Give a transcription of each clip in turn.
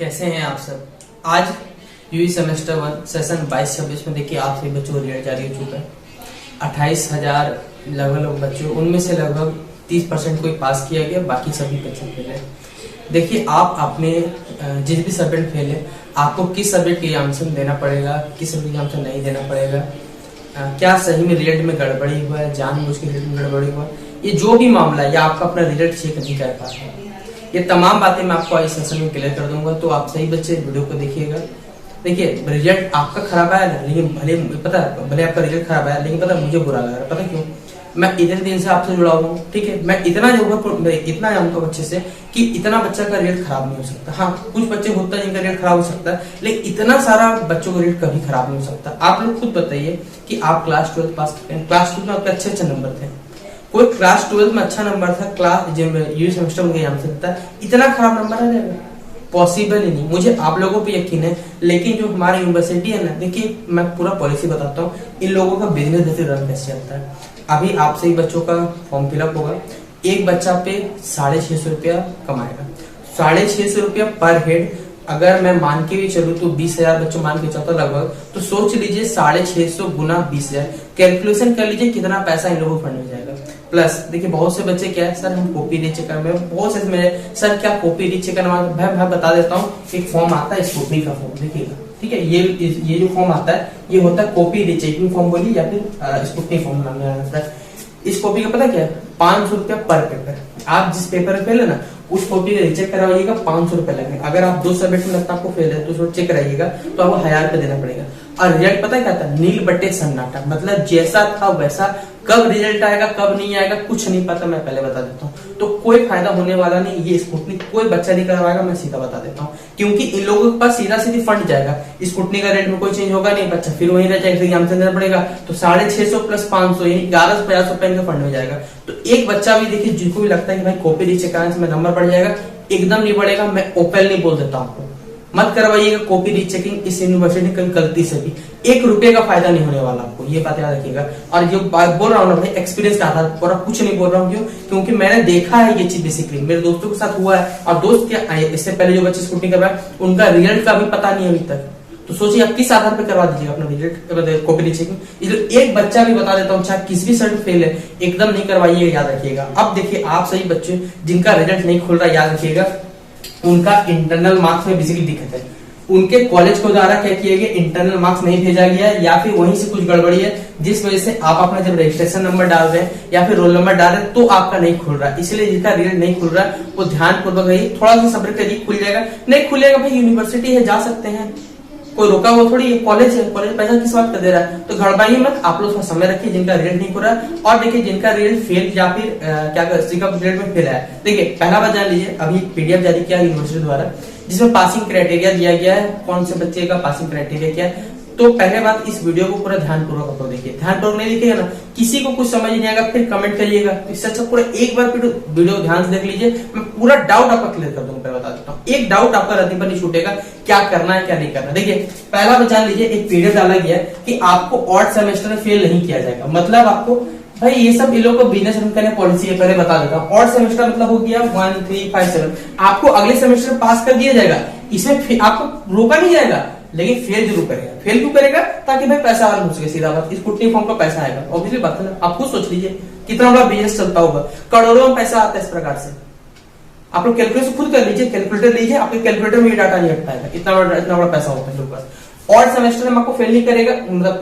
कैसे हैं आप सब। आज यूई सेमेस्टर 1 सेशन 22-26 में देखिए आप सभी बच्चों को रिजल्ट जारी हो चुका है। 28,000 लगभग बच्चों, उनमें से लगभग 30% कोई पास किया गया, बाकी सभी बच्चे फेल है। देखिए आप अपने जिस भी सब्जेक्ट फेल है, आपको किस सब्जेक्ट के एग्जामिनेशन देना पड़ेगा, किस सब्जेक्ट के एग्जामिनेशन नहीं देना पड़ेगा, क्या सही में रिजल्ट में गड़बड़ी हुआ है, जानबूझ के रिजल्ट में गड़बड़ी हुआ, ये जो भी मामला है या आपका अपना रिजल्ट चेक नहीं कर पा रहा है, ये तमाम बातें मैं आपको इस सेशन में क्लियर कर दूंगा। तो आप सही बच्चे वीडियो को देखिएगा। देखिए रिजल्ट आपका खराब आया ना, लेकिन भले आपका रिजल्ट खराब आया, लेकिन पता मुझे बुरा लग रहा है। पता क्यों? मैं इतने दिन से आपसे जुड़ा हुआ हूँ, ठीक है। मैं इतना जानता हूँ बच्चे से कि इतना बच्चा का रिजल्ट खराब नहीं हो सकता। हाँ, कुछ बच्चे होता है जिनका रिजल्ट खराब हो सकता है, लेकिन इतना सारा बच्चों का रिजल्ट कभी खराब नहीं हो सकता। आप लोग खुद बताइए कि आप क्लास 12 पास करते हैं, क्लास 12 में आपके अच्छे नंबर थे, कोई क्लास 12 में अच्छा नंबर था, क्लास यूजी सेमेस्टर में एग्जाम से था, इतना खराब नंबर आ जाएगा? पॉसिबल ही नहीं। मुझे आप लोगों पे यकीन है, लेकिन जो हमारी यूनिवर्सिटी है ना, देखिए मैं पूरा पॉलिसी बताता हूँ, इन लोगों का बिजनेस जैसे रन कैसे चलता है। अभी आपसे ही बच्चों का फॉर्म फिलअप होगा, एक बच्चा पे 650 रुपया कमाएगा, 650 रुपया पर हेड। अगर मैं मान के भी चलूँ तो 20,000 बच्चों मान के चलता लगभग, तो सोच लीजिए 650 गुना 20,000, कैलकुलेशन कर लीजिए कितना पैसा इन लोगों को फंड में जाएगा। प्लस देखिए बहुत से बच्चे क्या है, सर हम कॉपी रीचेक कर में, बहुत से मेरे सर क्या कॉपी रीचेक करना, मैं बता देता हूँ। एक फॉर्म आता है स्कूटनी का फॉर्म, देखिएगा, ठीक है। ये जो फॉर्म आता है ये होता है कॉपी रीचेकिंग फॉर्म बोलिए या फिर स्कूटनी फॉर्म नाम आता है। इस कॉपी का पता क्या है, 500 रुपया पर पेपर। आप जिस पेपर में फेल है ना, उस कॉपी का रीचेक करवाइएगा, 500 रुपए लगेंगे। अगर आप 2 सब्जेक्ट में लगता आपको फेल है तो उसको चेक कराइएगा तो आपको 1000 रुपए देना पड़ेगा। और रिजल्ट पता क्या था, नील बट्टे सन्नाटा, मतलब जैसा था वैसा। कब रिजल्ट आएगा कब नहीं आएगा कुछ नहीं पता, मैं पहले बता देता हूँ। तो कोई फायदा होने वाला नहीं, ये स्कूटनी कोई बच्चा नहीं करवाएगा, मैं सीधा बता देता हूँ। क्योंकि इन लोगों के पास सीधा सीधी फंड जाएगा, स्कूटनी का रेट में कोई चेंज होगा नहीं, बच्चा फिर वहीं रह जाएगा, एग्जाम देना पड़ेगा। तो 650 प्लस 500 यानी 1150 रुपए इनका फंड में जाएगा। तो एक बच्चा भी देखिए जिनको भी लगता है कि भाई कॉपी रीचेक कराने से मेरा नंबर बढ़ जाएगा, एकदम नहीं बढ़ेगा। मैं ओपन नहीं बोल देता हूँ, मत करवाइएगा कॉपी रीचेकिंग इस यूनिवर्सिटी में कभी गलती से भी। 1 रुपए का फायदा नहीं होने वाला आपको, ये बात याद रखिएगा। और जो बात बोल रहा हूँ ना भाई, एक्सपीरियंस का आधार पूरा कुछ नहीं बोल रहा हूँ। क्यों? क्योंकि मैंने देखा है ये चीज, बेसिकली मेरे दोस्तों के साथ हुआ है। और दोस्त क्या, इससे पहले जो बच्चे स्कूटी करवाए उनका रिजल्ट का भी पता नहीं अभी तक। तो सोचिए आप किस आधार पर करवा दीजिएगा अपना रिजल्ट कॉपी रीचेकिंग। इसलिए एक बच्चा भी बता देता हूँ, चाहे किसी भी सब्जेक्ट फेल है, एकदम नहीं करवाइएगा, याद रखिएगा। अब देखिए आप सही बच्चे जिनका रिजल्ट नहीं खुल रहा, याद रखिएगा उनका इंटरनल मार्क्स में बेसिकली दिक्कत है। उनके कॉलेज को द्वारा क्या किया गया, इंटरनल मार्क्स नहीं भेजा गया है, या फिर वहीं से कुछ गड़बड़ी है, जिस वजह से आप अपना जब रजिस्ट्रेशन नंबर डाल रहे हैं या फिर रोल नंबर डाल रहे हैं तो आपका नहीं खुल रहा है। इसलिए जिसका रिजल्ट नहीं खुल रहा है वो ध्यान पूर्वक रहिए, थोड़ा सा सब्र करिए, खुल जाएगा। नहीं खुलेगा भाई, यूनिवर्सिटी है, जा सकते हैं, कोई रोका वो थोड़ी, कॉलेज है, कॉलेज पैसा किस बात का दे रहा है। तो घबराइए मत, आप लोग समय रखिए जिनका रिजल्ट नहीं हो रहा है। और देखिए जिनका रिजल्ट फेल या फिर क्या रिजल्ट में फेल है, देखिए पहला बात जान लीजिए, अभी पीडीएफ जारी किया यूनिवर्सिटी द्वारा जिसमें पासिंग क्राइटेरिया दिया गया है, कौन से बच्चे का पासिंग क्राइटेरिया क्या है। तो पहले बात, इस वीडियो को पूरा ध्यानपूर्वक आप लोग देखिए, ध्यानपूर्वक नहीं देखिएगा ना, किसी को कुछ समझ नहीं आएगा फिर कमेंट करिएगा। इससे अच्छा पूरा एक बार वीडियो ध्यान से देख लीजिए, मैं पूरा डाउट आपका क्लियर कर दूंगा, बता देता हूँ। एक डाउट आपका रद्दी पर नहीं छूटेगा, क्या करना है क्या नहीं करना। देखिए पहला बात जान लीजिए, एक पीडीएफ डाला गया है कि आपको ऑड सेमेस्टर में फेल नहीं किया जाएगा। मतलब आपको भाई ये सब इन लोग को बिजनेस रन करने पॉलिसी है, पहले बता देता हूँ। ऑड सेमेस्टर मतलब हो गया 1, 3, 5, 7, आपको अगले सेमेस्टर पास कर दिया जाएगा, इसमें आपको रोका नहीं जाएगा, लेकिन फेल जरूर करेगा। फेल क्यों करेगा? ताकि भाई पैसा अर्न हो सके, सीधा बात। स्कूटनी फॉर्म का पैसा आएगा, ऑब्वियसली बात है ना। आप खुद सोच लीजिए कितना बड़ा बिजनेस चलता होगा, करोड़ों में पैसा आता है इस प्रकार से। आप लोग कैलकुलेशन खुद कर लीजिए, कैलकुलेटर लीजिए, आपके कैलकुलेटर में ये डाटा नहीं हट पाएगा, इतना बड़ा पैसा होता है लोग पास। और सेमेस्टर में आपको फेल नहीं करेगा, मतलब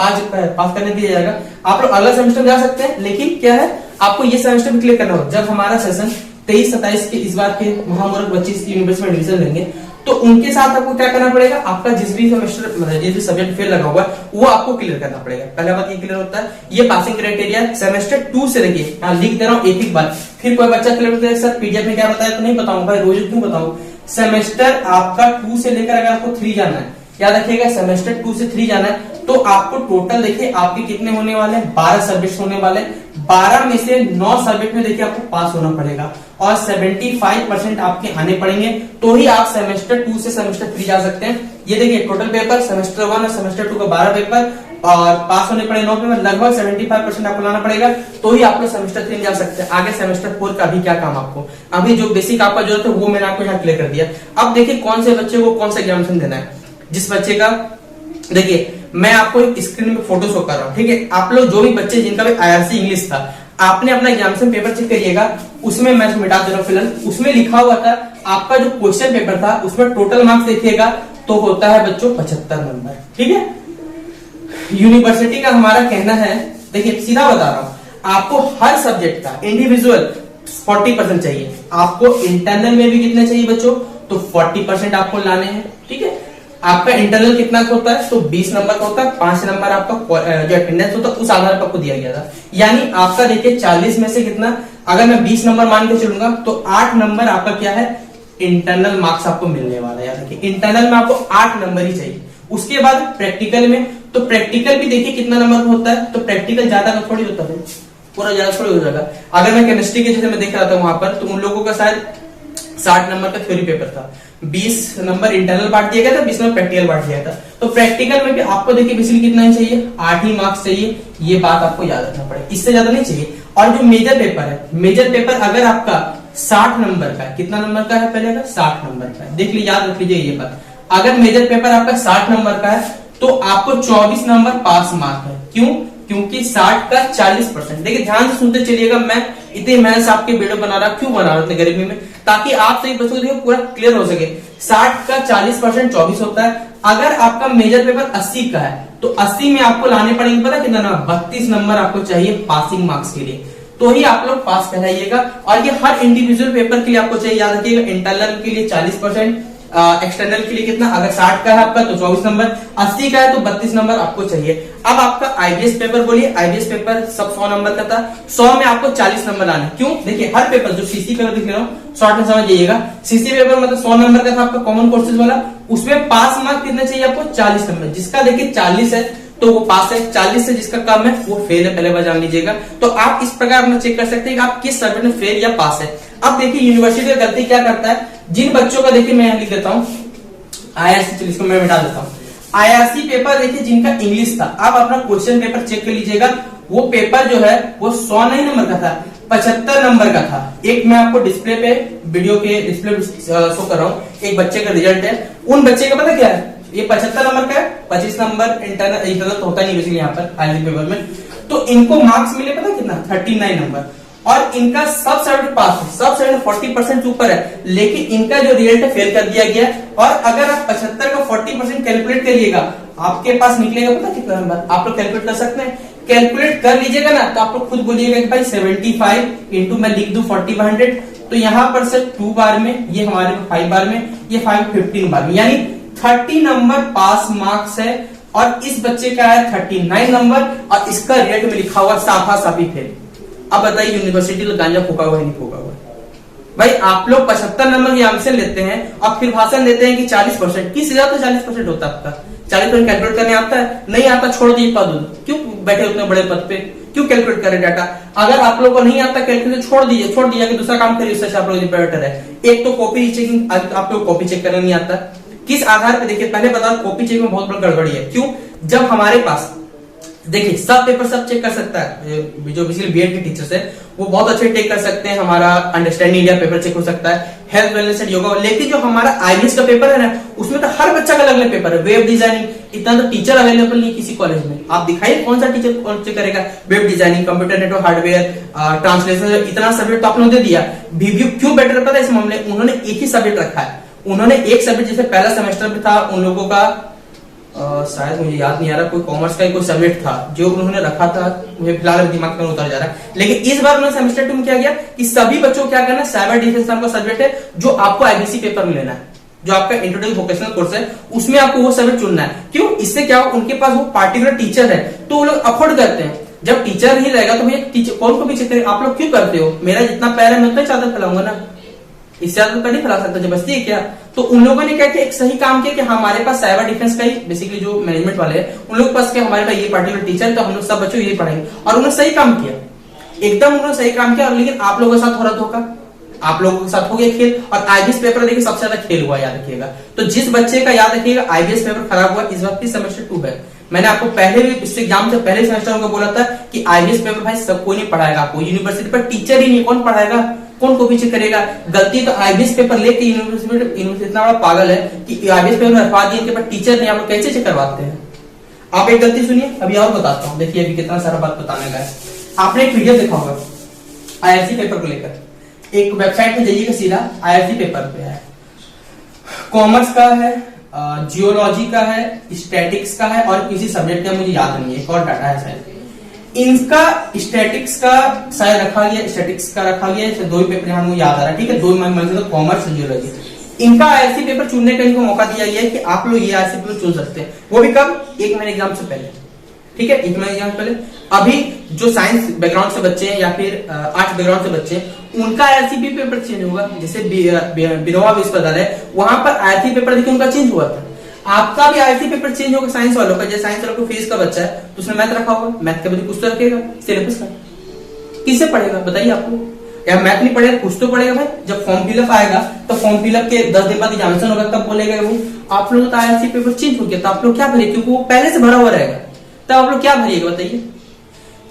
पास करने दिया जाएगा। आप लोग अगला सेमेस्टर जा सकते हैं, लेकिन क्या है आपको ये सेमेस्टर भी क्लियर करना होगा। जब हमारा सेशन 23-27 के इस बार के महामूर्ख बच्चे यूनिवर्सिटी में एडमिशन लेंगे, तो उनके साथ आपको क्या करना पड़ेगा, आपका जिस भी सेमेस्टर मतलब जिस भी सब्जेक्ट फेल लगा हुआ है वो आपको क्लियर करना पड़ेगा। पहला बात ये क्लियर होता है, ये पासिंग क्राइटेरिया सेमेस्टर 2 से लेके, लिख दे रहा हूँ एक बार, फिर कोई बच्चा क्लियर होता है सर पीडीएफ में क्या बताया तो नहीं बताऊंगा भाई, रोज क्यों बताऊं। सेमेस्टर आपका 2 से लेकर अगर आपको 3 जाना है, याद रखिएगा सेमेस्टर 2 से 3 जाना है, तो आपको टोटल देखिए आपके कितने होने वाले हैं, 12 सब्जेक्ट होने वाले। 12 में से 9 सब्जेक्ट में देखिए आपको पास होना पड़ेगा और 75% आपके आने पड़ेंगे, तो ही आप सेमेस्टर 2 से सेमेस्टर 3 जा सकते हैं। ये देखिए टोटल पेपर सेमेस्टर 1 और सेमेस्टर 2 का 12 पेपर, और पास होने पड़े 9 पेपर, लगभग 75% आपको लाना पड़ेगा, तो ही आप लोग सेमेस्टर 3 जा सकते हैं। आगे सेमेस्टर 4 का अभी क्या काम आपको, अभी जो बेसिक आपका जरूरत है वो मैंने आपको यहाँ क्लियर कर दिया। अब देखिए कौन से बच्चे को कौन सा एग्जामिनेशन देना है। जिस बच्चे का, देखिए मैं आपको एक स्क्रीन में फोटो शो कर रहा हूँ, ठीक है। आप लोग जो भी बच्चे जिनका भी IRC इंग्लिश था, आपने अपना एग्जामिनेशन पेपर चेक करिएगा, उसमें मैं मिटा दे रहा हूँ फिलहाल, उसमें लिखा हुआ था आपका जो क्वेश्चन पेपर था उसमें टोटल मार्क्स देखिएगा तो होता है बच्चों 75 नंबर, ठीक है। यूनिवर्सिटी का हमारा कहना है, देखिए सीधा बता रहा हूं, आपको हर सब्जेक्ट का इंडिविजुअल 40% चाहिए। आपको इंटरनल में भी कितने चाहिए बच्चों, तो 40% आपको लाने हैं, ठीक है। आपका इंटरनल कितना होता है, तो 20 नंबर का होता है, 5 नंबर आपका जो अटेंडेंस होता है उस आधार पर आपको दिया गया था। यानी आपका देखिए 40 में से कितना, अगर मैं 20 नंबर मान के चलूंगा तो 8 नंबर आपका क्या है, इंटरनल मार्क्स आपको मिलने वाला है। याद रखिए इंटरनल में आपको 8 नंबर ही चाहिए। उसके बाद प्रैक्टिकल में, तो प्रैक्टिकल भी देखिए कितना नंबर का होता है, तो प्रैक्टिकल ज्यादा का थोड़ी होता है, पूरा ज्यादा थोड़ी हो जाएगा। अगर मैं केमिस्ट्री के जैसे मैं देख रहा था वहां पर, तो उन लोगों का शायद 60 नंबर का थ्योरी पेपर था, 20 नंबर इंटरनल बांट दिया गया था, 20 नंबर प्रैक्टिकल बांट दिया था। तो प्रैक्टिकल में भी आपको देखिए बेसिकली कितना ही चाहिए, 8 ही मार्क्स चाहिए, ये बात आपको याद रखना पड़ेगा, इससे ज्यादा नहीं चाहिए। और जो मेजर पेपर है, मेजर पेपर अगर आपका 60 नंबर का है, कितना नंबर का है पहले, अगर 60 नंबर का है, देख लीजिए, याद रख लीजिए ये बात, अगर मेजर पेपर आपका 60 नंबर का है तो आपको 24 नंबर पास मार्क है। क्यों, क्योंकि 60 का 40%। देखिए ध्यान से सुनते चलिएगा, मैं इतने मेहनत से आपके वीडियो बना रहा, क्यों बना रहा हूं गर्मी में, ताकि आप सही बच्चों को पूरा क्लियर हो सके। 60 का 40% 24 होता है। अगर आपका मेजर पेपर 80 का है तो 80 में आपको लाने पड़ेंगे पता कितना नंबर, 32 नंबर आपको चाहिए पासिंग मार्क्स के लिए, तो ही आप लोग पास कहलाइएगा। और ये हर इंडिविजुअल पेपर के लिए आपको चाहिए, याद रखिएगा। इंटरनल के लिए 40%, एक्सटर्नल के लिए कितना, अगर 60 का है आपका तो 24 नंबर, 80 का है तो 32 नंबर आपको चाहिए। अब आपका IBS पेपर बोलिए, IBS पेपर सब 100 नंबर का था, 100 में आपको 40 नंबर लाने। क्यों, देखिए हर पेपर जो CC पेपर दिख रहा हूँ शॉर्ट में समझ जाइएगा, CC पेपर मतलब 100 नंबर का था आपका कॉमन कोर्सेज वाला, उसमें पास मार्क कितने चाहिए आपको, 40 नंबर। जिसका देखिए 40 है तो वो पास है, 40 से जिसका कम है वो फेल है, पहले बार जान लीजिएगा। तो आप इस प्रकार अपना चेक कर सकते हैं कि आप किस सब्जेक्ट में फेल या पास है। अब देखिए यूनिवर्सिटी का गलती क्या करता है, जिन बच्चों का, देखिए मैं यहां लिख देता हूं IRC, चलिए इसको मैं मिटा देता हूं। IRC पेपर देखिए जिनका इंग्लिश था, आप अपना क्वेश्चन पेपर चेक कर लीजिएगा, वो पेपर जो है वो 100 नहीं नंबर का था, 75 नंबर का था। एक मैं आपको डिस्प्ले पे, वीडियो के डिस्प्ले शो कर रहा हूँ, एक बच्चे का रिजल्ट है। उन बच्चे का पता क्या है, ये 75 नंबर का है, 25 नंबर इंटरनल तो होता नहीं बेसिकली यहाँ पर IRC पेपर में, तो इनको मार्क्स मिले पता कितना, 39 नंबर। और इनका सब सब्जेक्ट पास है, सब सब्जेक्ट 40% ऊपर है, लेकिन इनका जो रिजल्ट है फेल कर दिया गया। और अगर आप 75 का 40% कैलकुलेट करिएगा, आपके पास निकलेगा पता कितना नंबर, आप लोग कैलकुलेट कर सकते हैं, कैलकुलेट कर लीजिएगा ना, तो आप लोग खुद बोलिएगा कि भाई 75 इंटू मैं लिख दूं 40/100, तो यहाँ पर से 2 बार में, ये हमारे 5 बार में, ये 5 15 बार में, यानी 30 नंबर पास मार्क्स है। और इस बच्चे का है 39 नंबर, और इसका रिजल्ट में लिखा हुआ साफा साफी फेल। अब बताइए यूनिवर्सिटी में गांजा फूका हुआ है नहीं फूका हुआ है? भाई आप लोग 75 नंबर की आंसर लेते हैं और फिर भाषण देते हैं कि 40%, किस हिसाब से 40% होता है आपका? 40% कैलकुलेट करने आता है? नहीं आता, छोड़ दिए पद, क्यों बैठे उतने बड़े पद पे, क्यों कैलकुलेट करें डाटा? अगर आप लोग को नहीं आता कैलकुलेट, छोड़ दीजिए कि दूसरा काम करिए, उससे आप लोग बेटर है। एक तो कॉपी चेकिंग, आप लोग कॉपी चेक करना नहीं आता, किस आधार पर? देखिए पहले बता, कॉपी चेक में बहुत बड़ा गड़बड़ी है। क्यों? जब हमारे पास देखिए सब पेपर सब चेक कर सकता है, जो बेसिकली बीएड के टीचर्स है वो बहुत अच्छे टेक कर सकते हैं, हमारा अंडरस्टैंडिंग इंडिया पेपर चेक हो सकता है, हेल्थ वेलनेस एंड योगा। लेकिन जो हमारा IBS का पेपर है ना, उसमें तो हर बच्चा का अलग अलग पेपर है, वेब डिजाइनिंग, इतना तो टीचर अवेलेबल नहीं किसी कॉलेज में। आप दिखाइए कौन सा टीचर कौन चेक करेगा, web designing, computer network, hardware, translation, इतना सब्जेक्ट तो आपने दे दिया। वीवीयू क्यों बेटर पता है इस मामले, उन्होंने एक ही सब्जेक्ट रखा है, उन्होंने एक सब्जेक्ट, जैसे पहला सेमेस्टर में था उन लोगों का शायद मुझे याद नहीं आ रहा, कोई कॉमर्स का कोई सब्जेक्ट था जो उन्होंने रखा था, मुझे फिलहाल दिमाग में उतर जा रहा है। लेकिन इस बार उन्होंने सेमेस्टर 2 में क्या किया कि सभी बच्चों को क्या करना, साइबर डिफेंस नाम का सब्जेक्ट है जो आपको IBC पेपर में लेना है, जो आपका इंट्रोडक्शन वोकेशनल कोर्स है, उसमें आपको वो सब्जेक्ट चुनना है। क्यों? इससे क्या हो, उनके पास वो पार्टिकुलर टीचर है तो वो लोग अफोर्ड करते हैं। जब टीचर नहीं रहेगा तो भैया टीचर कौन को भी चेक करें? आप लोग क्यों करते हो? मेरा जितना पैर है मैं उतना चादर फैलाऊंगा ना, इससे ज्यादा तो नहीं फैला सकता, जबरदस्ती है क्या? तो उन लोगों ने क्या किया, एक सही काम किया कि हमारे पास साइबर डिफेंस का ही बेसिकली जो मैनेजमेंट वाले हैं उन लोगों के पास क्या, हमारे पास ये पार्टिकुलर टीचर, तो हम लोग सब बच्चों यही पढ़ाएंगे। और उन्होंने सही काम किया, एकदम उन्होंने सही काम किया। लेकिन आप लोगों के साथ हो रहा धोखा, आप लोगों के साथ हो गया खेल। और IBS पेपर देखिए सबसे ज्यादा खेल हुआ, याद रखिएगा। तो जिस बच्चे का, याद रखिएगा, IBS पेपर खराब हुआ, इस वक्त की सेमेस्टर 2 है, मैंने आपको पहले भी इस एग्जाम से पहले सेमेस्टर में बोला था कि आईबीएस पेपर भाई सब कोई नहीं पढ़ाएगा आपको, यूनिवर्सिटी पर टीचर ही नहीं, कौन पढ़ाएगा, कौन कॉपी चेक करेगा। गलती तो आईबीएस पेपर लेके यूनिवर्सिटी इतना बड़ा पागल है कि आईबीएस पेपर रखवा दिए, इनके पास टीचर नहीं, आप लोग कैसे चेक करवाते हैं। आप एक गलती सुनिए, अभी और बताता हूँ, देखिए अभी कितना सारा बात बताने का है। आपने एक वीडियो देखा होगा आईआरसी पेपर को लेकर, एक वेबसाइट में जाइएगा, सीधा आईआरसी पेपर पे है, कॉमर्स का है, जियोलॉजी का है, स्टैटिक्स का है और किसी सब्जेक्ट का मुझे याद नहीं है, एक और डाटा है शायद। इनका स्टैटिक्स का शायद रखा गया, स्टैटिक्स का रखा गया, दो ही पेपर यहाँ मुझे याद आ रहा है, ठीक है, दो तो कॉमर्स और जियोलॉजी। इनका आईआरसी पेपर चुनने का इनको मौका दिया गया है कि आप लोग ये आईआरसी पेपर चुन सकते हैं, वो भी कब, एक महीने एग्जाम से पहले, ठीक है, एक महीने एग्जाम से पहले। अभी जो साइंस बैकग्राउंड से बच्चे हैं या फिर आर्ट्स बैकग्राउंड से बच्चे हैं, उनका आईआरसी पेपर चेंज होगा। जैसे बिनोवा विश्वविद्यालय, वहां पर आईआरसी पेपर देखिए उनका चेंज हुआ था, आपका भी आईआरसी पेपर चेंज होगा साइंस वालों का। जैसे साइंस वालों को फिजिक्स का बच्चा है तो उसने मैथ रखा होगा, मैथ का भी कुछ तो रखेगा सिलेबस का, किससे पढ़ेगा बताइए आपको, या मैथ नहीं पढ़ेगा कुछ तो पढ़ेगा भाई। जब फॉर्म फिलअप आएगा तो फॉर्म फिलअप के 10 दिन बाद एग्जामिनेशन होगा, तब बोलेगा वो आप लोग तो आईआरसी पेपर चेंज हो गया, तो आप लोग क्या भरिए, क्योंकि वो पहले से भरा हुआ रहेगा, तब आप लोग क्या भरिएगा बताइए।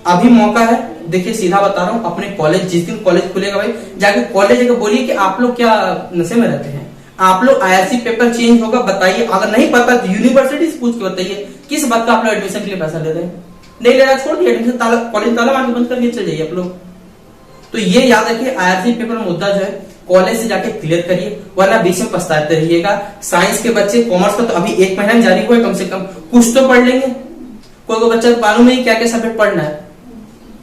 अभी मौका है, देखिए सीधा बता रहा हूँ, अपने कॉलेज, जिस दिन कॉलेज खुलेगा भाई जाके कॉलेज जाकर बोलिए कि आप लोग क्या नशे में रहते हैं, आप लोग आईआरसी पेपर चेंज होगा बताइए। अगर नहीं पता तो यूनिवर्सिटी से पूछ के बताइए किस बात का आप लोग एडमिशन के लिए पैसा ले रहे हैं, नहीं ले रहा छोड़ दिए, एडमिशन कॉलेज ताला मार के बंद करके चले जाइए आप लोग। तो ये याद रखिए, आईआरसी पेपर मुद्दा जो है कॉलेज से जाके क्लियर करिए, वरना बीच में पछताते रहिएगा। साइंस के बच्चे, कॉमर्स का तो अभी एक महीना जारी हुआ है, कम से कम कुछ तो पढ़ लेंगे, कोई बच्चा मालूम नहीं क्या क्या सब्जेक्ट पढ़ना है।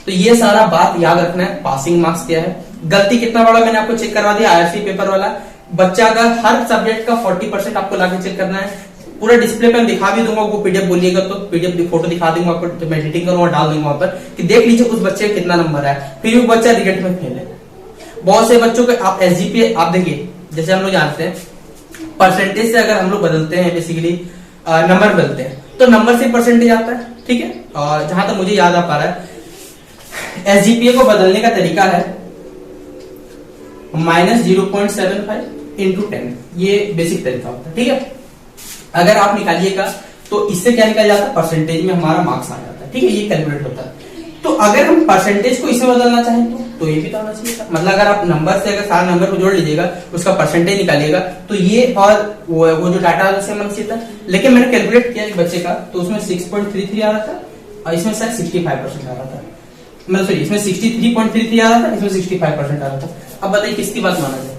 तो ये सारा बात याद रखना है। पासिंग मार्क्स क्या है, गलती कितना बड़ा मैंने आपको चेक करवा दिया आईआरसी पेपर वाला। बच्चा अगर हर सब्जेक्ट का 40% आपको लाके चेक करना है, पूरा डिस्प्ले पे दिखा भी दूंगा, वो पीडीएफ बोलिएगा तो पीडीएफ फोटो दिखा दूंगा आपको, तो मैं एडिटिंग करूंगा डाल दूंगा वहां पर कि देख लीजिए उस बच्चे का कितना नंबर है, फिर वो बच्चा रिजल्ट में फेल है। बहुत से बच्चों के आप एसजीपीए आप देखिए, जैसे हम लोग जानते हैं परसेंटेज से अगर हम लोग बदलते हैं, बेसिकली नंबर बदलते हैं तो नंबर से परसेंटेज आता है, ठीक है। और जहां तक मुझे याद आ पा रहा है एसजीपीए को बदलने का तरीका है -0.75 इंटू 10, ये बेसिक तरीका होता है, ठीक है। अगर आप निकालिएगा तो इससे क्या निकल जाता है, परसेंटेज में हमारा मार्क्स आ जाता है, ठीक है, ये कैलकुलेट होता है। तो अगर हम परसेंटेज को इसमें बदलना चाहें तो ये भी तो होना चाहिए था। मतलब अगर आप नंबर से अगर सारे नंबर को जोड़ लीजिएगा, उसका परसेंटेज निकालिएगा, तो ये और वो जो डाटा सेम होना चाहिए था। लेकिन मैंने कैलकुलेट किया एक बच्चे का, तो उसमें 6.33 आ रहा था और इसमें शायद 65% आ रहा था, मतलब सॉरी इसमें 63.33 आ रहा था, इसमें 65% आ रहा था। अब बताइए किसकी बात माना जाए,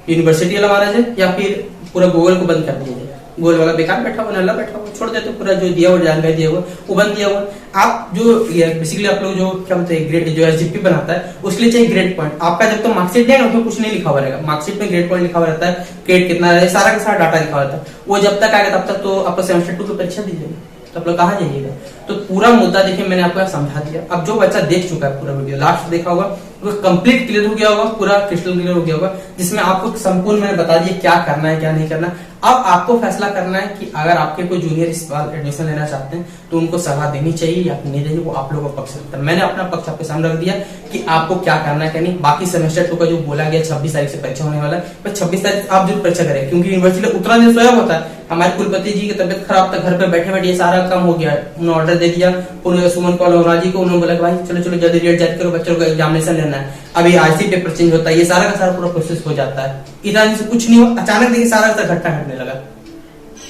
यूनिवर्सिटी वाला माना जाए या फिर पूरा गूगल को बंद कर दिया जाए। गूगल वाला बेकार बैठा हुआ, नल्ला बैठा हुआ, छोड़ देते, पूरा जो दिया हुआ जानकारी दिया हुआ वो बंद किया हुआ। आप जो बेसिकली आप लोग जो क्या बोलते हैं ग्रेड जो एसजीपी बनाता है उसके लिए चाहिए ग्रेड पॉइंट। आपका जब तो मार्कशीट देगा उसमें कुछ नहीं लिखा हुआ रहेगा, मार्कशीट में ग्रेड पॉइंट लिखा हुआ रहता है, ग्रेड कितना है, सारा का सारा डाटा लिखा हुआ रहता है। वो जब तक आएगा तब तक तो आपको सेमेस्टर 2 की परीक्षा दीजिएगा, तो आप लोग कहाँ जाइएगा। तो पूरा मुद्दा देखिए मैंने आपको समझा दिया। अब जो बच्चा देख चुका है पूरा वीडियो लास्ट देखा होगा, वो कंप्लीट क्लियर हो गया होगा, पूरा क्रिस्टल क्लियर हो गया होगा, जिसमें आपको संपूर्ण मैंने बता दिया क्या करना है क्या नहीं करना। अब आपको फैसला करना है कि अगर आपके कोई जूनियर इस बार एडमिशन लेना चाहते हैं तो उनको सलाह देनी चाहिए या नहीं देनी, वो आप लोगों का पक्ष रखता है। मैंने अपना पक्ष आपके सामने रख दिया कि आपको क्या करना है क्या नहीं। बाकी सेमेस्टर 2 का जो बोला गया 26 तारीख से परीक्षा होने वाला है, 26 तारीख आप जरूर परीक्षा करें, क्योंकि यूनिवर्सिटी में उतना दिन सोया होता है। हमारे कुलपति जी की तबियत खराब था, घर पे बैठे बैठे सारा काम हो गया, उन्होंने ऑर्डर दे दिया, उन्होंने सुमन कौल जी को, उन्होंने बोला भाई चलो चलो जल्दी डेट जारी करो, बच्चों को एग्जामिनेशन लेना है, अभी आईसी पेपर चेंज होता है, ये सारा का सारा पूरा प्रोसेस हो जाता है। इतना दिन से कुछ नहीं हुआ, अचानक देखिए सारा का घटना घटने लगा,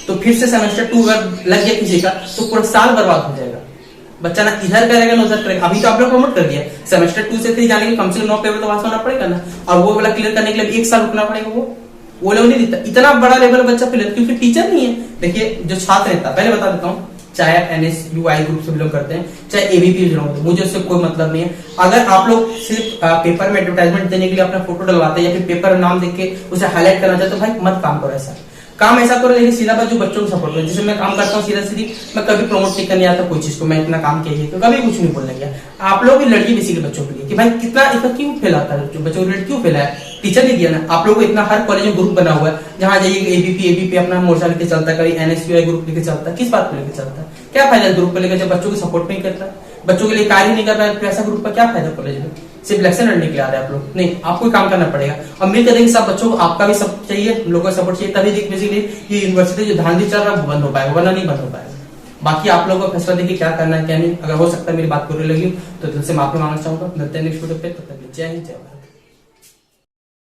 तो फिर से सेमेस्टर 2 अगर लग गया किसी का तो पूरा साल बर्बाद हो जाएगा। बच्चा ना इधर करेगा ना उधर करेगा। अभी तो आप लोग प्रमोट कर दिया, सेमेस्टर 2 से 3 जाने के कम से कम 9 पेपर तो पास होना पड़ेगा ना, और वो वाला क्लियर करने के लिए 1 साल रुकना पड़ेगा। वो लोग नहीं देता, इतना बड़ा लेवल बच्चा फिल, क्योंकि टीचर नहीं है। देखिए जो छात्र रहता, पहले बता देता हूँ, चाहे एनएसयूआई ग्रुप से बिलोंग करते हैं, चाहे एबीपी बिलोंग करते हैं, मुझे उससे कोई मतलब नहीं है। अगर आप लोग सिर्फ पेपर में एडवर्टाइजमेंट देने के लिए अपना फोटो डलवाते हैं या फिर पेपर नाम देख के उसे हाईलाइट करना चाहते, तो भाई मत काम करो ऐसा। काम ऐसा करो लेकिन सीधा बात जो बच्चों को सपोर्ट करो। जैसे मैं काम करता हूँ सीधा सीधी, मैं कभी प्रमोट नहीं करने आता कोई चीज को, मैं इतना काम किया तो कभी कुछ नहीं बोलने गया। आप लोग भी लड़की बेसिकली बच्चों के लिए कि भाई कितना इतना क्यों फैलाता है, बच्चों को रेट क्यों फैला है, टीचर ने दिया ना। आप लोगों को इतना हर कॉलेज में ग्रुप बना हुआ है, जहां जाइए एबीपी अपना मोर्चा लेके चलता है, कभी एनएसयूआई ग्रुप लेके चलता है। किस बात को लेकर चलता है, क्या फायदा ग्रुप को लेकर जब बच्चों को सपोर्ट नहीं करता, बच्चों के लिए कार्य नहीं कर रहा है, तो ऐसा ग्रुप का क्या फायदा कॉलेज में। सिर्फ इलेक्शन लड़ने के लिए आ रहे हैं आप लोग, नहीं, आपको काम करना पड़ेगा। और मिलकर देखेंगे सब बच्चों को, आपका भी सब चाहिए, हम लोगों का सपोर्ट चाहिए, तभी बेसिकली ये यूनिवर्सिटी जो धांधली चल रहा है वो बंद हो पाएगा, वरना नहीं बंद हो पाएगा। बाकी आप लोगों का फैसला देखिए क्या करना है क्या नहीं। अगर हो सकता है मेरी बात बुरी लगी तो दिल से माफी मांगना चाहूंगा। मिलते हैं नेक्स्ट वीडियो पे, तब तक जय हिंद जय भारत।